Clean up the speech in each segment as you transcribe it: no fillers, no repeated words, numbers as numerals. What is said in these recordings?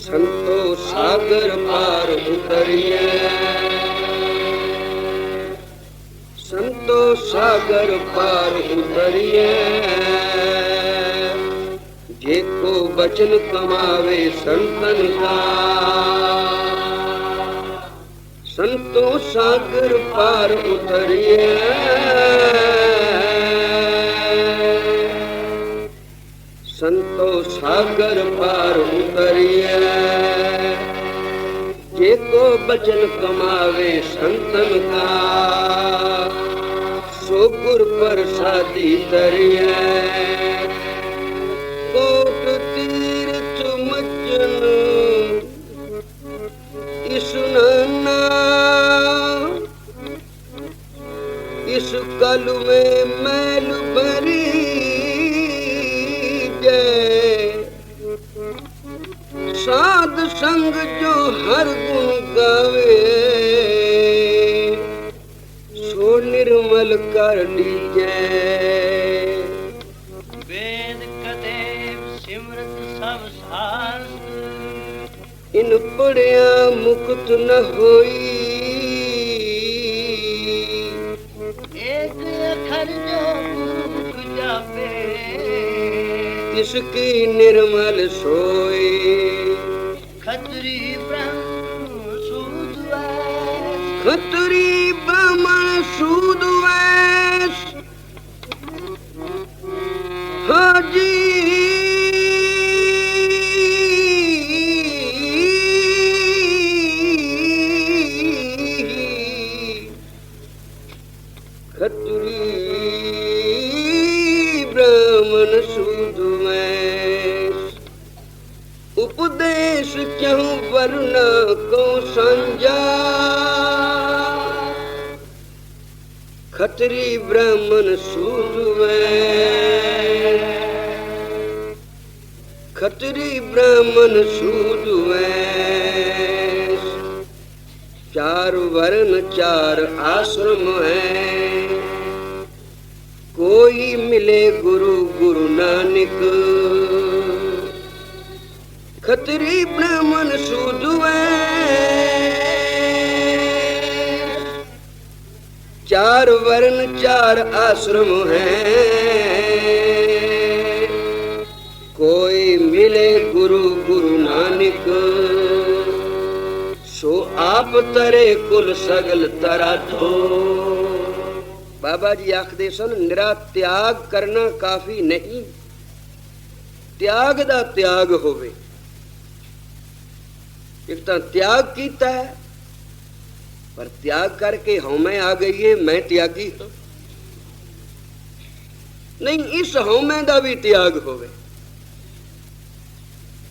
संतो सागर पार उतरिए, संतो सागर पार उतरिए, जेको बचन कमावे संतन का। संतो सागर पार उतरिए, संतो सागर पार उतरिए, जेको बचन कमावे संतन का। सो गुर प्रसादी तरिए, कोट तीर्थ मज्जन इस नाना, इस कल में मैल भरी साध संग जो हर गुण गावे, सो निर्मल कर लीजे। वेद कदेव सिमरत सब शास्त्र, इन पढ़िया मुक्त न होई। एक अखर जो मुख जापे, तिसकी निर्मल सोई। खत्री ब्रह्म सूद वैस, खत्री ब्राह्मण सूद वैस, हाजी खत्री ब्राह्मण सूद वैस। उपदेश क्यों वर्ण को संजा, खत्री ब्राह्मण सूद वैस, खत्री ब्राह्मण सूद वैस। चार वर्ण चार आश्रम है, कोई मिले गुरु गुरु नानक। खत्री ब्राह्मण सूद वैस, चार वर्ण चार आश्रम हैं, कोई मिले गुरु गुरु नानक। सो आप तरे कुल सगल तरा धो। बाबा जी आखदे सन निरा त्याग करना काफी नहीं, त्याग दा त्याग होवे। एक तो त्याग कीता है, पर त्याग करके हौमे आ गई है मैं त्यागी हूं। नहीं, इस हौमे दा भी त्याग होवे।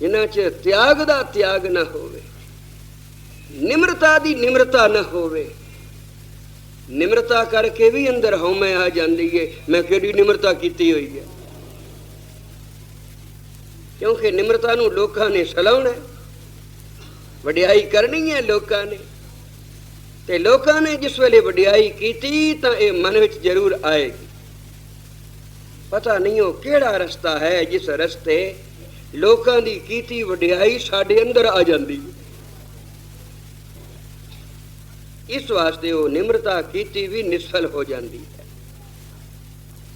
इन्हां च त्याग दा त्याग ना होवे, निम्रता दी निम्रता न होवे। निम्रता करके भी अंदर हौमे आ जाती है, मैं केड़ी निम्रता कीती हुई है। क्योंकि निम्रता नूं लोकां ने सलाउणा, वडियाई करनी है लोकां ने, ते लोकां ने जिस वेले वडियाई कीती तां ये मन विच जरूर आएगी। पता नहीं हो केड़ा रस्ता है जिस रस्ते लोकां दी कीती वडियाई साडे अंदर आ जाती है। इस वास्ते वो निम्रता कीती भी निष्फल हो जाती है,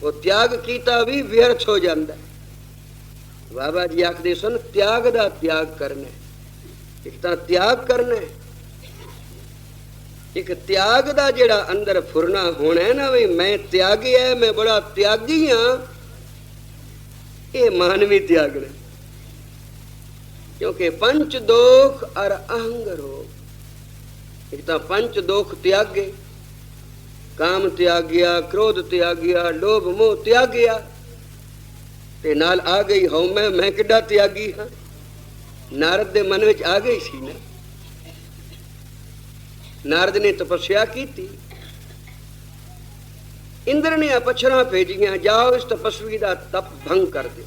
वो त्याग कीता भी व्यर्थ हो जाता है। बाबा जी आखदे सन त्याग दा त्याग करना। एक तां त्याग करना, एक त्याग दा जेड़ा अंदर फुरना होना है ना, भी मैं त्यागी है, मैं बड़ा त्यागी हाँ, ये मानवी त्यागना। क्योंकि पंच दोख और अहंग रोग। एक तो पंच दोख त्यागे, काम त्यागिया, क्रोध त्यागिया, लोभ मोह त्यागिया, ते नाल आ गई हूं मैं किड्डा त्यागी हाँ। नारद दे मन विच आ गई सी ना। नारद ने तपस्या की थी, इंद्र ने अपछरा भेजियां, जाओ इस तपस्वी का तप भंग कर दो।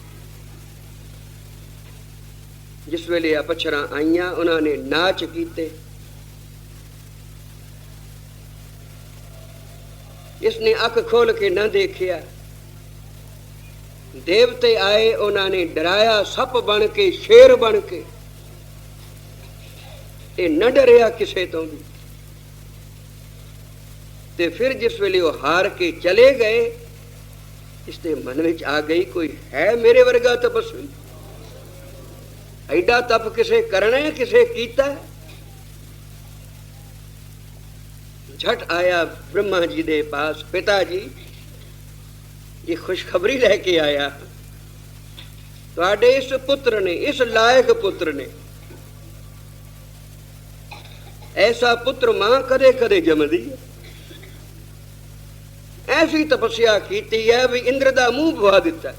जिस वेले अपछरा आईयां उन्होंने नाच कीते। इसने अख खोल के न देखिया। देवते आए, उन्होंने डराया, सप बन के शेर बन के ਇਹ ਨਾ ਡਰਿਆ ਕਿਸੇ ਤੋਂ ਵੀ। ਤੇ ਫਿਰ ਜਿਸ ਵੇਲੇ ਉਹ ਹਾਰ ਕੇ ਚਲੇ ਗਏ, ਇਸ ਦੇ ਮਨ ਵਿੱਚ ਆ ਗਈ ਕੋਈ ਹੈ ਮੇਰੇ ਵਰਗਾ ਤਪਸਵੀ? ਐਡਾ ਤਪ ਕਿਸੇ ਕਰਨਾ ਹੈ, ਕਿਸੇ ਕੀਤਾ? झट आया ब्रह्मा जी दे पास, पिताजी ये खुशखबरी लेके आया, तुहाडे इस पुत्र ने, इस लायक पुत्र ने, ऐसा पुत्र मां कदे कदे जमदी है, ऐसी तपस्या कीती है भी इंद्र दा मुंह भवा दिता।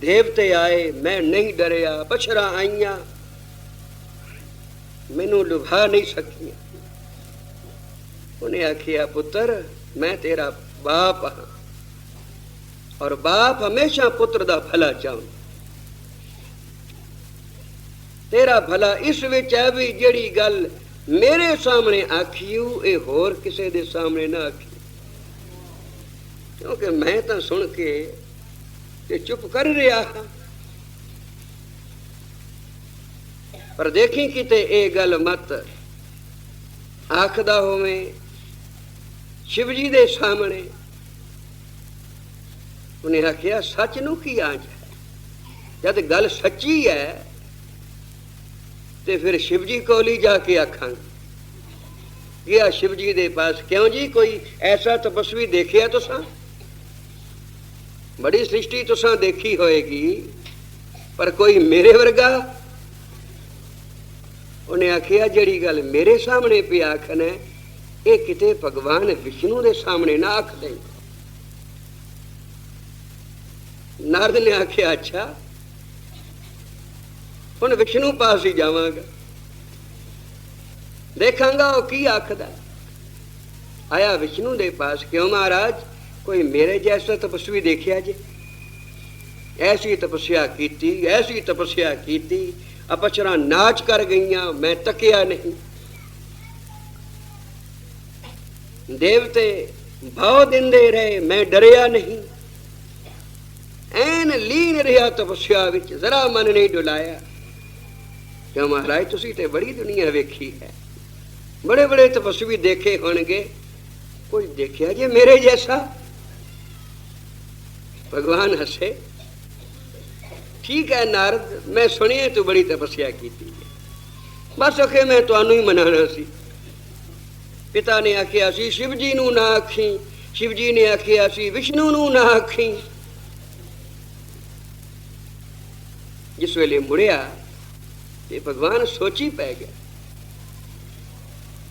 देवते आए, मैं नहीं डरिया, बछड़ा आईया, मैनू लुभा नहीं सकिया। उन्हें आखिया पुत्र मैं तेरा बाप हाँ, और बाप हमेशा पुत्र दा भला चाहूं। तेरा भला इस विच है भी जेड़ी गल मेरे सामने आखियो ए होर किसे दे सामने ना आखी, क्योंकि मैं तो सुन के ते चुप कर रहा हाँ, पर देखी किते ए गल मत आखदा होवे शिवजी दे सामने। उन्हें आखिया सच नू की आंच है, जद गल सच्ची है ते फिर शिवजी कोल ही जाके आखांगे। गया शिवजी दे पास, क्यों जी कोई ऐसा तपस्वी देखिया तुसा? बड़ी सृष्टि तुसा देखी होएगी, पर कोई मेरे वर्गा? उन्हें आखिया जड़ी गल मेरे सामने पे आखन है, ये किते भगवान विष्णु दे सामने ना आख दे। नारद ने आखिया अच्छा हुण विष्णु पास ही जावांगा, देखांगा वो की आखदा। आया विष्णु दे पास, क्यों महाराज कोई मेरे जैसा तपस्वी देखिया जे? ऐसी तपस्या कीती, ऐसी तपस्या कीती, अपचरा नाच कर गईया, मैं तकिया नहीं। देवते भाव दिंदे रहे, मैं डरिया नहीं, ऐन लीन रहा तपस्या विच, जरा मन नहीं डुलाया। क्यों महाराज तुसी ते बड़ी दुनिया वेखी है, बड़े बड़े तपस्वी देखे होंगे, कोई देखिया जे मेरे जैसा? भगवान हसे, ठीक है नारद मैं सुनिए तू बड़ी तपस्या की थी, बस अखे मैं तुहानू ही मनाना सी। पिता ने आखिया सी शिवजी नू ना आखी, शिवजी ने आखिया सी विष्णु नू ना आखी। जिस वेले मुड़िया ते भगवान सोची पै गया,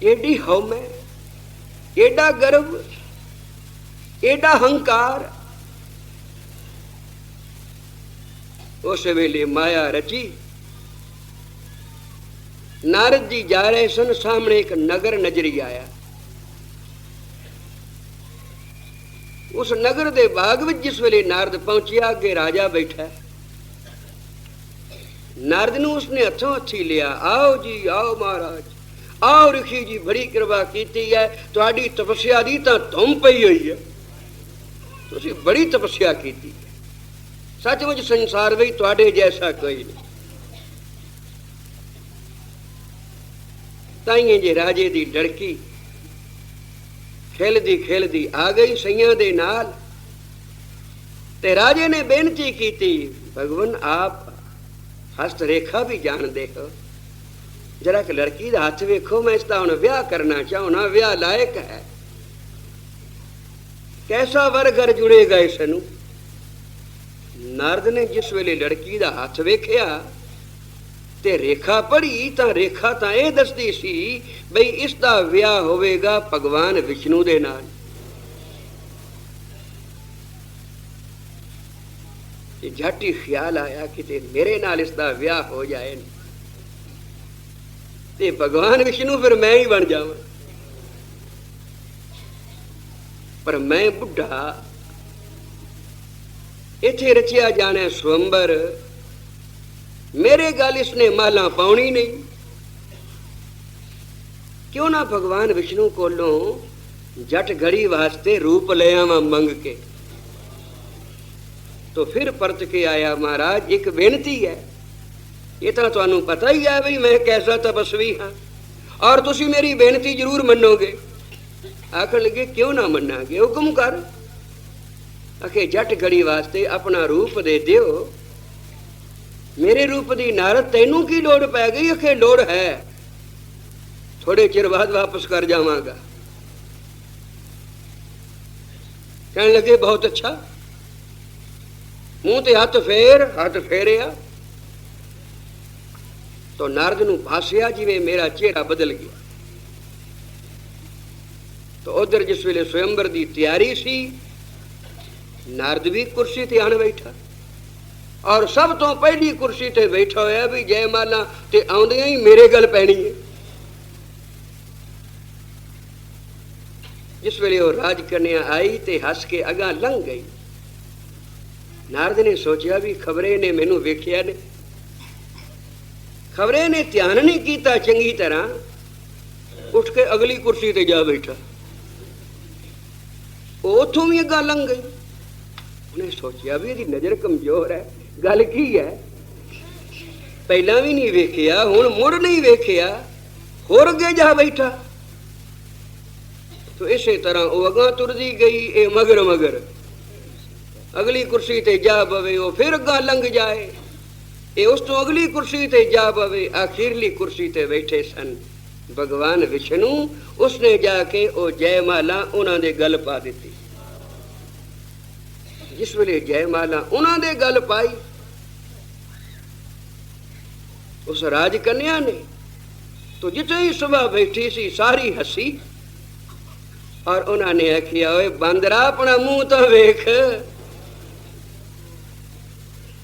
एडी हौमै, एडा गर्व, एडा हंकार। उस वेले माया रची। नारद जी जा रहे सन, सामने एक नगर नजरी आया। उस नगर दे बाग विच जिस वेले नारद पहुंचिया, अगे राजा बैठा। नारद नूं उसने हथों हथी लिया, आओ जी आओ महाराज, आओ ऋषि जी, बड़ी कृपा कीती है, तुहाडी तपस्या दी तां धुम पई होई है, तुसीं बड़ी तपस्या कीती है, सचमुच संसार में तुहाडे जैसा कोई नहीं। ताइए जे राजे दी लड़की खेलदी खेलदी आ गई सैया दे नाल, ते राजे ने बेनती की थी, भगवान आप हस्त रेखा भी जानते हो, जरा एक लड़की का हाथ वेखो, मैं इसका हुण ब्याह करना चाहना, ब्याह लायक है, कैसा वर घर जुड़ेगा इसनू। नारद ने जिस वेले लड़की का हाथ वेख्या ते रेखा पढ़ी, तां रेखा तां यह दसदी सी बई इसका विआह होवेगा भगवान विष्णु दे नाल। झट ही ख्याल आया कि मेरे नाल इसका विआह हो जाए ते भगवान विष्णु फिर मैं ही बन जावां, पर मैं बुढ़ा, इथे रचिया जाने स्वंबर, मेरे गल इसने माला पाउनी नहीं, क्यों ना भगवान विष्णु कोलों जट घड़ी वास्ते रूप ले आवा मंग के। तो फिर परत के आया, महाराज एक बेनती है, ये तो तुहानू पता ही है भी मैं कैसा तपस्वी हाँ, और तुसी मेरी बेनती जरूर मनोगे। आखन लगे क्यों ना मनांगे, हुक्म कर। आखे जट घड़ी वास्ते अपना रूप दे दियो, मेरे रूप दी नारद तैनू की लोड़ पै गई। आखे लोड़ है, थोड़े चिर बाद वापस कर जावांगा। कहने लगे बहुत अच्छा। मुंह ते हाथ फेरिया तो नारद नू भासिया जिवें मेरा चेहरा बदल गया। तो उधर जिस वेले स्वयंवर की तैयारी सी, नारद भी कुर्सी ते आन बैठा, और सब तो पहली कुर्सी ते बैठा होया भी जयमाला ते आउंदियां ही मेरे गल पैनी है। जिस वेले वो राजकन्या आई ते हस के अगा लंघ गई। नारद ने सोचा भी खबरे ने मैनू वेख्या ने, खबरे ने ध्यान नहीं किया चंगी तरह, उठ के अगली कुर्सी ते जा बैठा। उथों भी अगा लंघ गई। उन्हें सोचा भी इसकी नजर कमजोर है, गल की है, पहला भी नहीं वेख्या हुण मुड़ नहीं वेख्या, होर अगे जा बैठा। तो इसे तरह वो अगा तुरदी गई, ए मगर मगर अगली कुर्सी ते जा बवे, वो फिर अगा लंघ जाए, ये उस तो अगली कुर्सी ते जा बवे। आखिरली कुर्सी ते बैठे सन भगवान विष्णु। उसने जाके वो जयमाला उन्होंने गल पा दी। जिस वेले जयमाला उन्होंने गल पाई, उस राजकन्या ने तो जिते ही सुबह बैठी सी सारी हसी, और उन्होंने आखिया ओए बांदरा अपना मुंह तो वेख,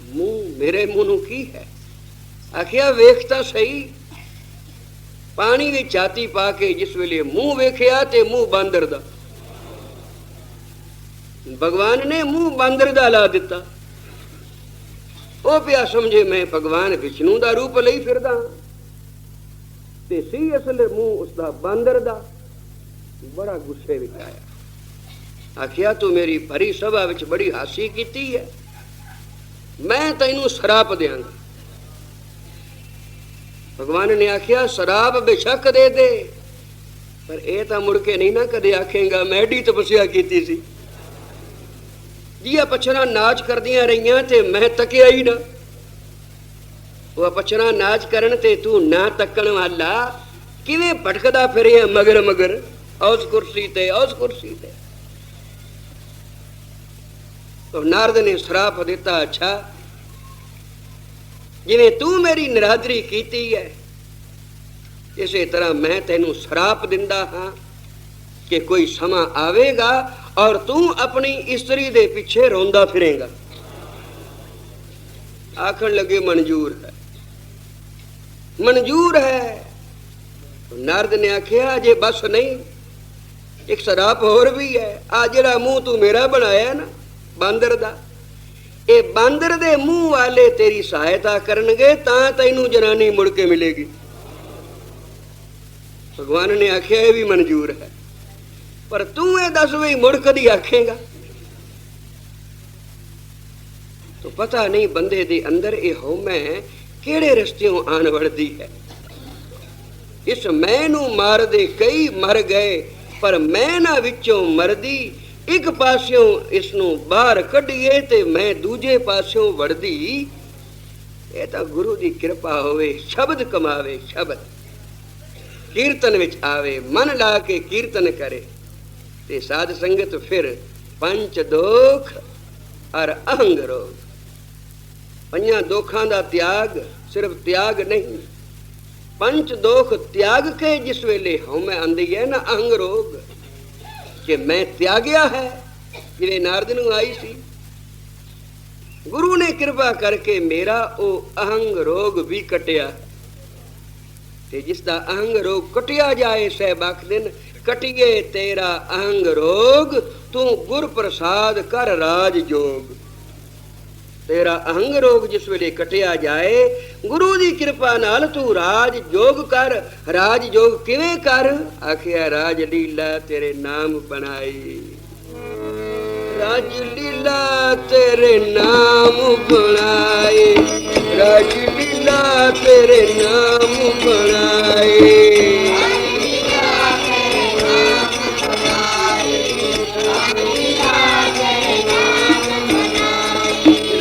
मुंह मेरे मुंह नू की है। आखिया वेखता सही। पानी की छाती पा के जिस वेले मुंह वेख्या ते मुंह बांदर दा। भगवान ने मुंह बांदर दा ला दिता। ओ पिया समझे मैं भगवान विष्णु दा रूप लई फिरदा ते सी असल मुंह उसदा बांदर दा। बड़ा गुस्से विच आया। आखिया तू मेरी भरी सभा विच बड़ी हासी कीती है, मैं तैनू शराप देंगा। भगवान ने आखिया शराप बेशक दे दे, पर यह तो मुड़ के नहीं ना कदे आखेगा मैं एडी तपस्या कीती सी। जिया पछना नाच करदियां रहियां ते मैं तकिया ही ना। वह पछना नाच करन ते तू ना तकन वाला किवें भटकदा फिरे मगर मगर, उस कुर्सी ते उस कुर्सी ते। तो नारद ने श्राप दिता, अच्छा जिवें तू मेरी निरादरी कीती है, इसे तरह मैं तेनू श्राप दिंदा हाँ कि कोई समा आवेगा और तू अपनी स्त्री दे पीछे रोंदा फिरेगा। आखन लगे मंजूर है, मंजूर है। तो नारद ने आखिया जे बस नहीं, एक श्राप होर भी है। आ जिहड़ा मुंह तू मेरा बनाया ना बांदर दा, ये बांदर दे मुंह वाले तेरी सहायता करनगे तां तैनू जनानी मुड़ के मिलेगी। भगवान ने आखिया ये भी मंजूर है, पर तू ये दस भी मुड़ कदी आखेगा। तो पता नहीं बंदे दे अंदर ये हौमै केड़े रस्तियों आन वड़दी है। इस मैं नू मार दे कई मर गए, पर मैं ना विचों मरदी। एक पास्यों इसनू बाहर कढीए ते मैं दूजे पास्यों वड़दी। ये तो गुरु की कृपा होवे, शब्द कमावे, शब्द कीर्तन विच आवे, मन ला के कीर्तन करे ते साध संगत फिर पंच दोख और अहंग रोग। पंजा दोखां दा त्याग, सिर्फ त्याग नहीं, पंच दोख त्याग के जिस वेले हमें आंदी है ना अहंग रोग कि मैं त्यागया है, जिवें नारद नूं आई सी। गुरु ने कृपा करके मेरा वो अहंग रोग भी कटिया। ते जिसदा अहंग रोग कटिया जाए सहबाक दिन, कटिए तेरा अहंग रोग, तू गुर प्रसाद कर राज जोग। तेरा अहंग रोग जिस वेले कटिया जाए, गुरु दी कृपा नाल तू राज जोग कर। राज जोग किवें कर? आखिया राज लीला तेरे नाम बनाई। राज लीला तेरे नाम बनाई, राज लीला तेरे नाम बनाए,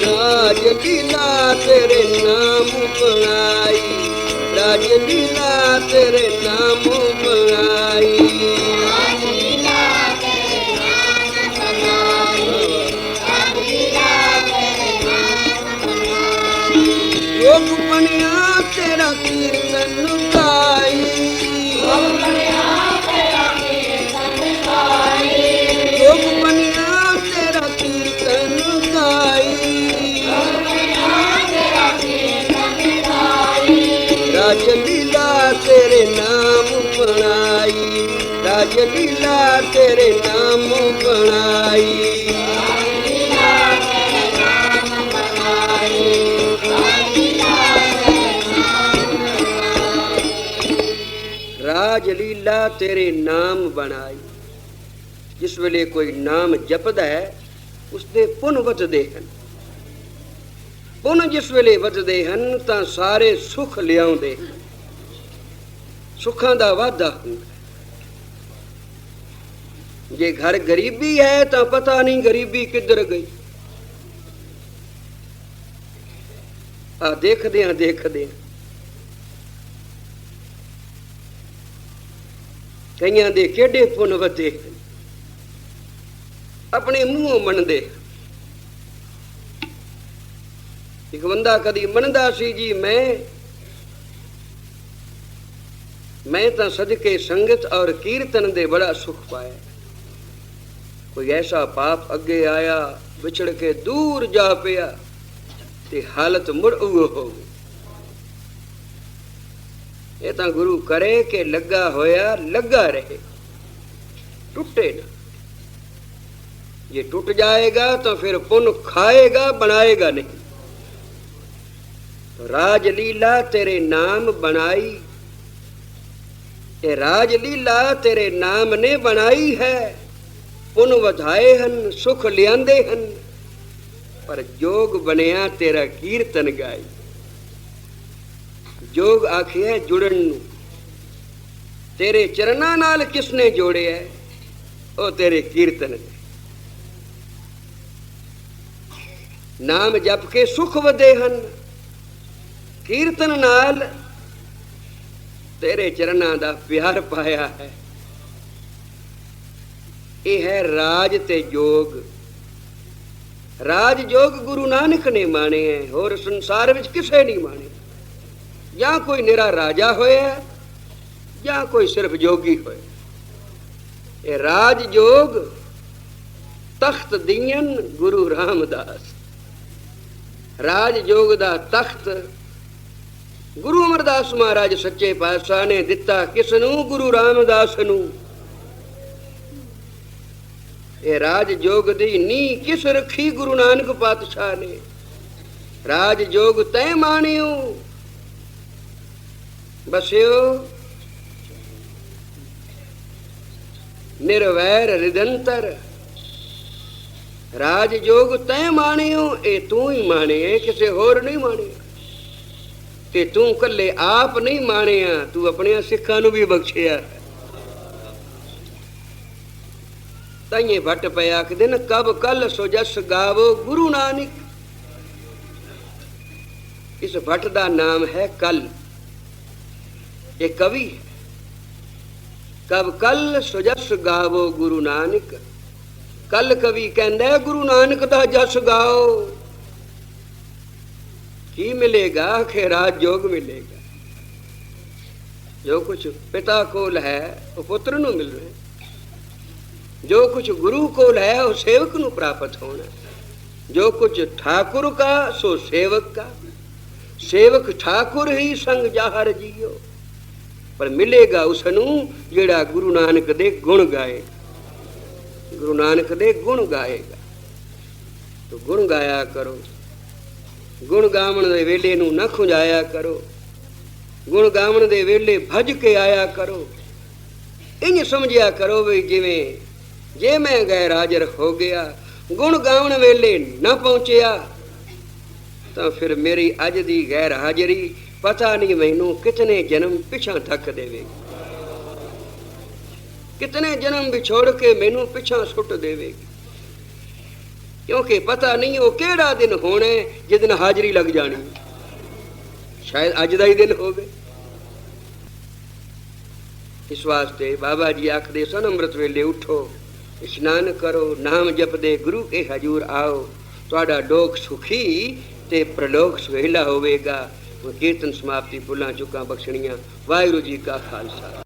राज लीला तेरे नाम बनाई, राज लीला तेरे नाम बनाई, योग बनिया तेरा कीर्तन गाई, योग बनिया तेरा कीर्तन गाई, राज लीला तेरे नाम बनाई, राज लीला तेरे नाम बनाई, राज लीला तेरे नाम बनाई। जिस वेले कोई नाम जपदा है उसदे पुन वधदे हन, पुन जिस वेले वधदे हन तां सारे सुख लियाउंदे हन, सुखां दा वाधा हुंदा। जे घर गरीबी है तां पता नहीं गरीबी किधर गई। आ देखदे कईयां दे केडे पुन वधे, अपने मूहों मनदे। एक बंदा कदी मनदा सी जी मैं तां सदके संगत और कीर्तन दे बड़ा सुख पाया। कोई ऐसा पाप अगे आया विछड़ के दूर जा पिया ते हालत मुड़ उहो हो गई। ये तां गुरु करे के लगा होया लगा रहे, टूटे ना। ये टूट जाएगा तो फिर पुन खाएगा बनाएगा नहीं। तो राजलीला तेरे नाम बनाई, ये राजलीला तेरे नाम ने बनाई है। पुन वधाए हन सुख लियांदे हन, पर जोग बनया तेरा कीर्तन गाई। जोग आखिए जुड़न नू, तेरे चरना नाल किसने जोड़े है, ओ तेरे कीर्तन ने। नाम जप के सुख वधे हन, कीर्तन नाल तेरे चरना दा प्यार पाया है। ये है राज ते जोग। राज जोग गुरु नानक ने माने हैं, और संसार विच किसे नहीं माने। या कोई निरा राजा होया या कोई सिर्फ जोगी होया। ये राज जोग तख्त दियन गुरु रामदास। राज जोग दा तख्त गुरु अमरदास महाराज सच्चे पातशाह ने दिता किसनू, गुरु रामदास नू। ये राज जोग दी नी किस रखी गुरु नानक पातशाह ने। राज जोग तय मानियो बस्यो निर्वैर रिदंतर। राज जोग तय मानियो, ए तू ही माने, किसे होर नहीं माने। ते तू कल्ले आप नहीं मानिया, तू अपने सिखां नू भी बख्शिया। ताइये भट्ट पे आखदे न कब कल सो जस गावो गुरु नानक। इस भट्ट दा नाम है कल। ये कवि है। कब कल सो जस गावो गुरु नानक। कल कवि कहंदा गुरु नानक दा जस गाओ। की मिलेगा कि राज जोग मिलेगा। जो कुछ पिता कोल है वो पुत्र नू मिल रहा है, जो कुछ गुरु कोल है वो सेवक नू प्राप्त होना। जो कुछ ठाकुर का सो सेवक का। सेवक ठाकुर ही संग जाहर जियो, पर मिलेगा उसनू जेड़ा गुरु नानक दे गुण गाएगा। गुरु नानक दे गुण गाएगा। तो गुण गाया करो। गुण गावण दे वेले नू न खुंजाया करो। गुण गावण दे वेले भज के आया करो। इंज समझिया करो भी जिवें जे मैं गैर हाजर हो गया, गुण गावण वेले न पहुंचया ਤਾਂ ਫਿਰ ਮੇਰੀ ਅੱਜ ਦੀ ਗੈਰ ਹਾਜ਼ਰੀ ਪਤਾ ਨਹੀਂ ਮੈਨੂੰ ਕਿਤਨੇ ਜਨਮ ਪਿਛਾਂ ਧੱਕ ਦੇਵੇਗੀ, ਕਿਤਨੇ ਜਨਮ ਵਿਛੋੜ ਕੇ ਮੈਨੂੰ ਪਿਛਾਂ ਸੁੱਟ ਦੇਵੇਗੀ। ਕਿਉਂਕਿ ਪਤਾ ਨਹੀਂ ਉਹ ਕਿਹੜਾ ਦਿਨ ਹੋਣਾ ਜਿਸ ਦਿਨ ਹਾਜ਼ਰੀ ਲੱਗ ਜਾਣੀ, ਸ਼ਾਇਦ ਅੱਜ ਦਾ ਹੀ ਦਿਨ ਹੋਵੇ। ਇਸ ਵਾਸਤੇ ਬਾਬਾ ਜੀ ਆਖਦੇ ਸਨ, ਅੰਮ੍ਰਿਤ ਵੇਲੇ ਉਠੋ, ਇਸ਼ਨਾਨ ਕਰੋ, ਨਾਮ ਜਪਦੇ ਗੁਰੂ ਕੇ ਹਜ਼ੂਰ ਆਓ, ਤੁਹਾਡਾ ਡੋਕ ਸੁਖੀ ਤੇ ਪ੍ਰਲੋਕ ਸੁਹੇਲਾ ਹੋਵੇਗਾ। ਕੀਰਤਨ ਸਮਾਪਤੀ, ਭੁੱਲਾਂ ਚੁੱਕਾਂ ਬਖਸ਼ਣੀਆਂ। ਵਾਹਿਗੁਰੂ ਜੀ ਕਾ ਖਾਲਸਾ।